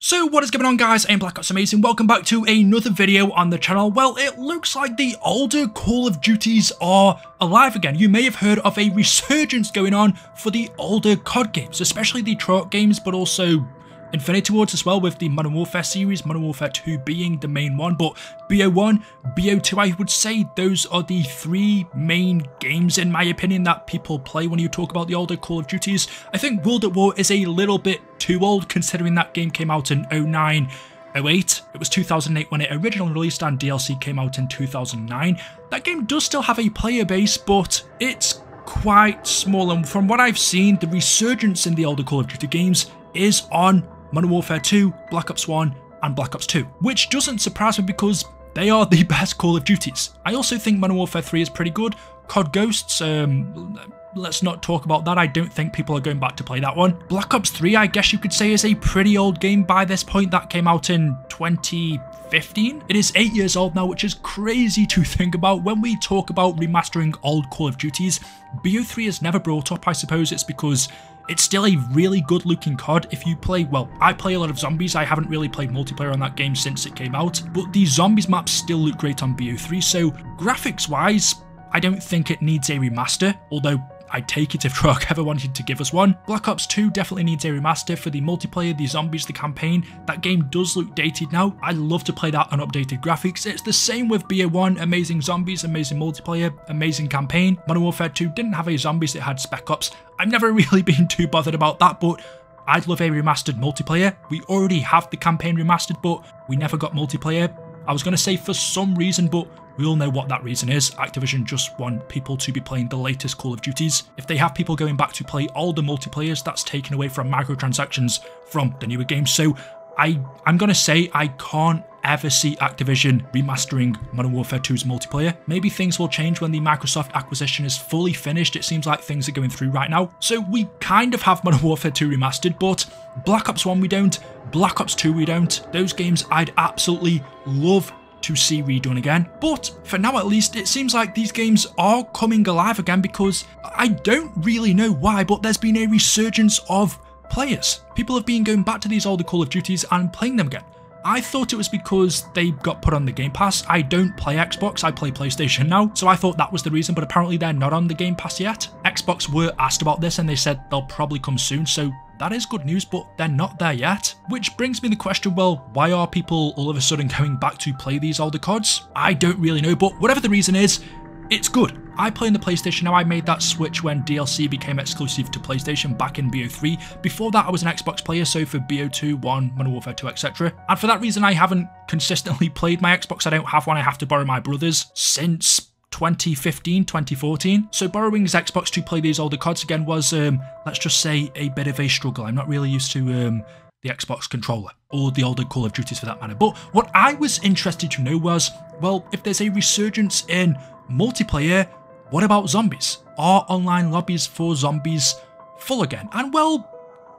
So what is going on, guys? I'm Black Ops Amazing. Welcome back to another video on the channel. Well, it looks like the older Call of Duties are alive again. You may have heard of a resurgence going on for the older COD games, especially the Treyarch games, but also Infinity Ward as well, with the Modern Warfare series, Modern Warfare 2 being the main one. But BO1, BO2, I would say those are the three main games, in my opinion, that people play when you talk about the older Call of Duties. I think World at War is a little bit too old, considering that game came out in 09, 08. It was 2008 when it originally released, and DLC came out in 2009. That game does still have a player base, but it's quite small. And from what I've seen, the resurgence in the older Call of Duty games is on Modern Warfare 2, Black Ops 1 and Black Ops 2, which doesn't surprise me because they are the best Call of Duties. I also think Modern Warfare 3 is pretty good. COD Ghosts, let's not talk about that. I don't think people are going back to play that one. Black Ops 3, I guess you could say, is a pretty old game by this point. That came out in 2015. It is 8 years old now, which is crazy to think about. When we talk about remastering old Call of Duties, BO3 is never brought up. I suppose it's because it's still a really good looking COD. If you play, well, I play a lot of zombies. I haven't really played multiplayer on that game since it came out, but the zombies maps still look great on BO3. So graphics wise, I don't think it needs a remaster, although I'd take it if Treyarch ever wanted to give us one. Black Ops 2 definitely needs a remaster for the multiplayer, the zombies, the campaign. That game does look dated now. I love to play that on updated graphics. It's the same with BO1, amazing zombies, amazing multiplayer, amazing campaign. Modern Warfare 2 didn't have a zombies, it had Spec Ops. I've never really been too bothered about that, but I'd love a remastered multiplayer. We already have the campaign remastered, but we never got multiplayer. I was going to say for some reason, but we all know what that reason is. Activision just want people to be playing the latest Call of Duties. If they have people going back to play older multiplayers, that's taken away from microtransactions from the newer games. So I'm going to say I can't ever see Activision remastering Modern Warfare 2's multiplayer. Maybe things will change when the Microsoft acquisition is fully finished. It seems like things are going through right now. So we kind of have Modern Warfare 2 remastered, but Black Ops 1 we don't, Black Ops 2 we don't. Those games I'd absolutely love to see redone again. But for now at least, it seems like these games are coming alive again, because I don't really know why, but there's been a resurgence of players. People have been going back to these older Call of Duties and playing them again. I thought it was because they got put on the Game Pass. I don't play Xbox, I play PlayStation now, so I thought that was the reason, but apparently they're not on the Game Pass yet. Xbox were asked about this and they said they'll probably come soon, so that is good news, but they're not there yet. Which brings me the question, well, why are people all of a sudden going back to play these older CODs? I don't really know, but whatever the reason is, it's good. I play on the PlayStation now. I made that switch when DLC became exclusive to PlayStation back in BO3. Before that, I was an Xbox player, so for BO2, 1, Modern Warfare 2, etc. And for that reason, I haven't consistently played my Xbox. I don't have one. I have to borrow my brother's since 2015, 2014. So borrowing his Xbox to play these older CODs again was, let's just say, a bit of a struggle. I'm not really used to the Xbox controller, or the older Call of Duties for that matter. But what I was interested to know was, well, if there's a resurgence in multiplayer, what about zombies? Are online lobbies for zombies full again? And well,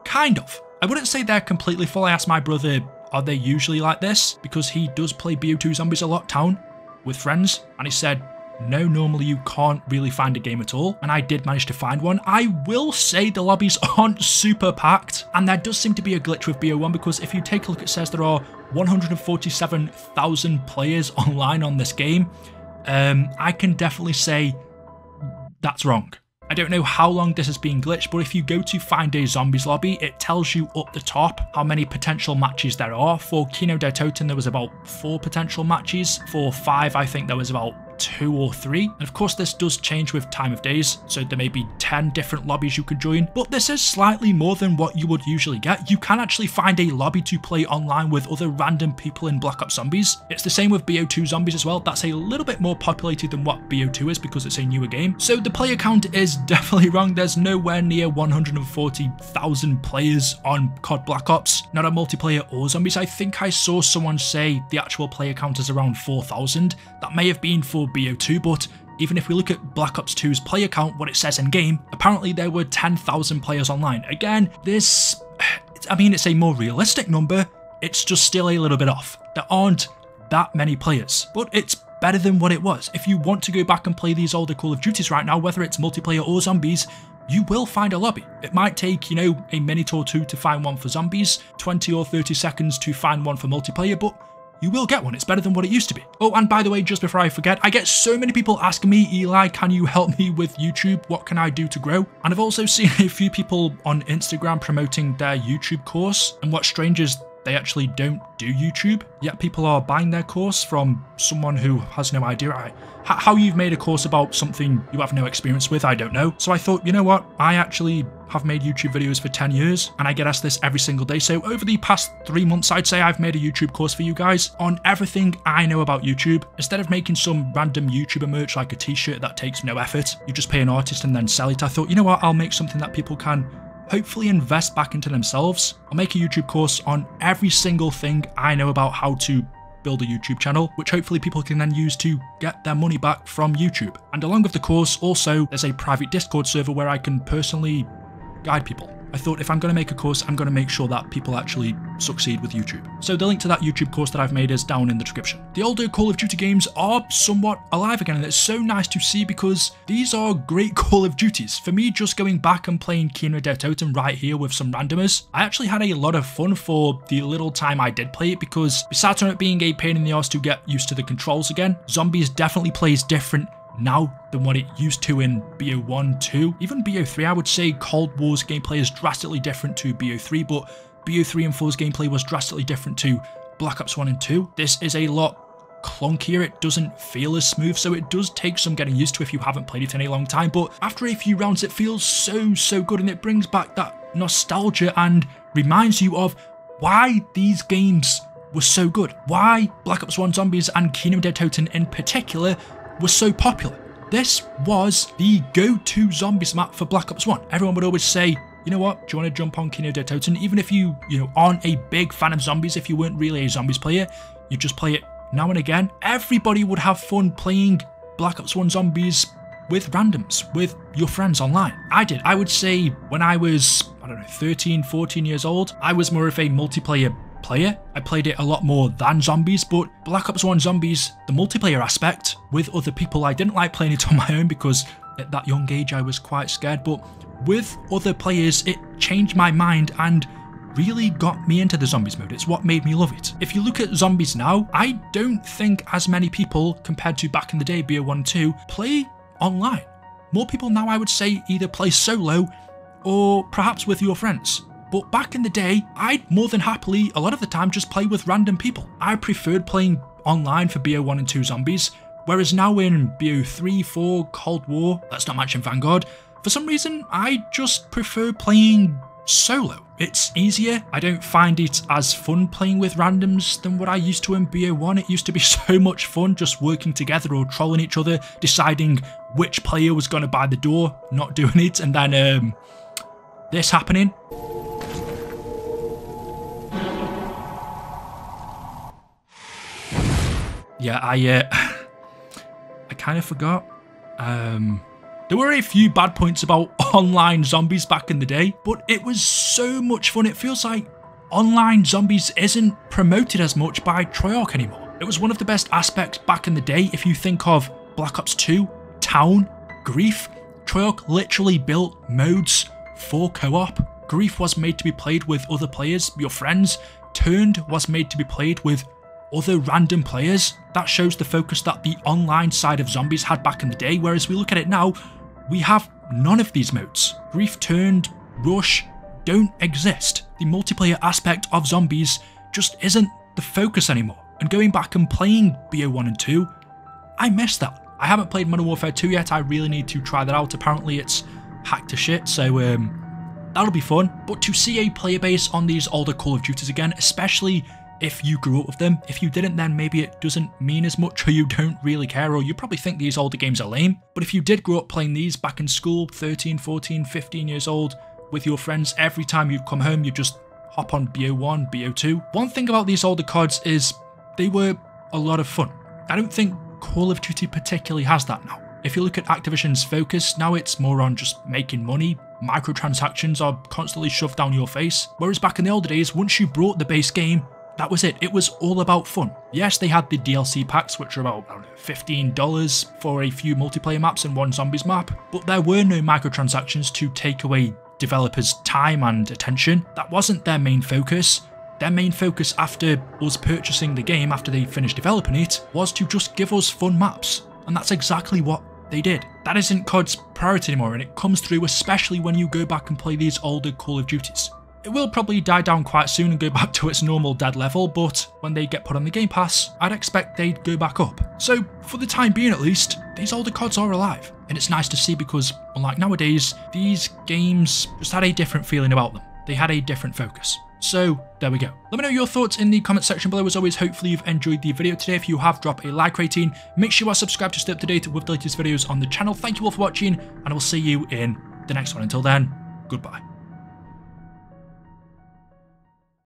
kind of. I wouldn't say they're completely full. I asked my brother, are they usually like this? Because he does play BO2 Zombies a lot town with friends, and he said, no, normally you can't really find a game at all, and I did manage to find one. I will say the lobbies aren't super packed, and there does seem to be a glitch with BO1, because if you take a look, it says there are 147,000 players online on this game. I can definitely say that's wrong. I don't know how long this has been glitched, but if you go to find a zombies lobby, it tells you up the top how many potential matches there are. For Kino der Toten, there was about 4 potential matches. For 5, I think there was about 2 or 3. And of course, this does change with time of days, so there may be 10 different lobbies you could join, but this is slightly more than what you would usually get. You can actually find a lobby to play online with other random people in Black Ops Zombies. It's the same with BO2 Zombies as well. That's a little bit more populated than what BO2 is, because it's a newer game. So the player count is definitely wrong. There's nowhere near 140,000 players on COD Black Ops, not on multiplayer or zombies. I think I saw someone say the actual player count is around 4,000. That may have been for BO2, but even if we look at Black Ops 2's player count, what it says in game, apparently there were 10,000 players online. Again, this, I mean, it's a more realistic number, it's just still a little bit off. There aren't that many players, but it's better than what it was. If you want to go back and play these older Call of Duties right now, whether it's multiplayer or zombies, you will find a lobby. It might take, you know, a minute or two to find one for zombies, 20 or 30 seconds to find one for multiplayer, but you will get one. It's better than what it used to be. Oh, and by the way, just before I forget, I get so many people asking me, Eli, can you help me with YouTube? What can I do to grow? And I've also seen a few people on Instagram promoting their YouTube course, and what's strange is they actually don't do YouTube, yet people are buying their course from someone who has no idea. How you've made a course about something you have no experience with, I don't know. So I thought, you know what, I actually have made YouTube videos for 10 years and I get asked this every single day. So over the past 3 months, I'd say I've made a YouTube course for you guys on everything I know about YouTube. Instead of making some random YouTuber merch like a t-shirt that takes no effort, you just pay an artist and then sell it. I thought, you know what, I'll make something that people can hopefully invest back into themselves. I'll make a YouTube course on every single thing I know about how to build a YouTube channel, which hopefully people can then use to get their money back from YouTube. And along with the course, also there's a private Discord server where I can personally guide people. I thought if I'm going to make a course, I'm going to make sure that people actually succeed with YouTube. So the link to that YouTube course that I've made is down in the description. The older Call of Duty games are somewhat alive again, and it's so nice to see because these are great Call of Duties. For me, just going back and playing Kingdom of Dead Totem right here with some randomers, I actually had a lot of fun for the little time I did play it, because besides from it being a pain in the arse to get used to the controls again, Zombies definitely plays different now than what it used to in BO1, 2, even BO3. I would say Cold War's gameplay is drastically different to BO3, but BO3 and 4's gameplay was drastically different to Black Ops 1 and 2. This is a lot clunkier, it doesn't feel as smooth, so it does take some getting used to if you haven't played it in a long time, but after a few rounds it feels so good, and it brings back that nostalgia and reminds you of why these games were so good, why Black Ops 1 Zombies and Kingdom of Dead Totem in particular was so popular. This was the go-to zombies map for Black Ops 1. Everyone would always say, you know what, do you want to jump on Kingdom of Dead Totem? Even if you aren't a big fan of zombies, if you weren't really a zombies player, you just play it now and again. Everybody would have fun playing Black Ops 1 Zombies with randoms, with your friends online. I did. I would say when I was, I don't know, 13, 14 years old, I was more of a multiplayer player. I played it a lot more than Zombies, but Black Ops 1 Zombies, the multiplayer aspect with other people, I didn't like playing it on my own because at that young age I was quite scared, but with other players it changed my mind and really got me into the Zombies mode. It's what made me love it. If you look at Zombies now, I don't think as many people compared to back in the day, BO1, 2, play online. More people now, I would say, either play solo or perhaps with your friends. But back in the day, I'd more than happily, a lot of the time, just play with random people. I preferred playing online for BO1 and 2 Zombies, whereas now in BO3, 4, Cold War, let's not mention Vanguard, for some reason, I just prefer playing solo. It's easier. I don't find it as fun playing with randoms than what I used to in BO1. It used to be so much fun just working together or trolling each other, deciding which player was going to buy the door, not doing it, and then this happening. Yeah, I kind of forgot. There were a few bad points about online Zombies back in the day, but it was so much fun. It feels like online Zombies isn't promoted as much by Treyarch anymore. It was one of the best aspects back in the day. If you think of Black Ops 2, Town, Grief, Treyarch literally built modes for co-op. Grief was made to be played with other players, your friends. Turned was made to be played with other random players. That shows the focus that the online side of Zombies had back in the day, whereas we look at it now, we have none of these modes. Grief, Turned, Rush don't exist. The multiplayer aspect of Zombies just isn't the focus anymore. And going back and playing BO1 and 2, I miss that. I haven't played Modern Warfare 2 yet, I really need to try that out. Apparently it's hacked to shit, so that'll be fun. But to see a player base on these older Call of Duties again, especially if you grew up with them. If you didn't, then maybe it doesn't mean as much, or you don't really care, or you probably think these older games are lame. But if you did grow up playing these back in school, 13, 14, 15 years old, with your friends, every time you come home, you just hop on BO1, BO2. One thing about these older CODs is they were a lot of fun. I don't think Call of Duty particularly has that now. If you look at Activision's focus, now it's more on just making money. Microtransactions are constantly shoved down your face. Whereas back in the older days, once you brought the base game, That was it. It was all about fun. Yes, they had the DLC packs, which are about, I don't know, $15 for a few multiplayer maps and one zombies map, but there were no microtransactions to take away developers' time and attention. That wasn't their main focus. Their main focus after us purchasing the game, after they finished developing it, was to just give us fun maps. And that's exactly what they did. That isn't COD's priority anymore, and it comes through especially when you go back and play these older Call of Duties. It will probably die down quite soon and go back to its normal dead level, but when they get put on the Game Pass, I'd expect they'd go back up. So for the time being at least, these older CODs are alive. And it's nice to see because, unlike nowadays, these games just had a different feeling about them. They had a different focus. So there we go. Let me know your thoughts in the comment section below. As always, hopefully you've enjoyed the video today. If you have, drop a like rating. Make sure you are subscribed to stay up to date with the latest videos on the channel. Thank you all for watching, and I will see you in the next one. Until then, goodbye.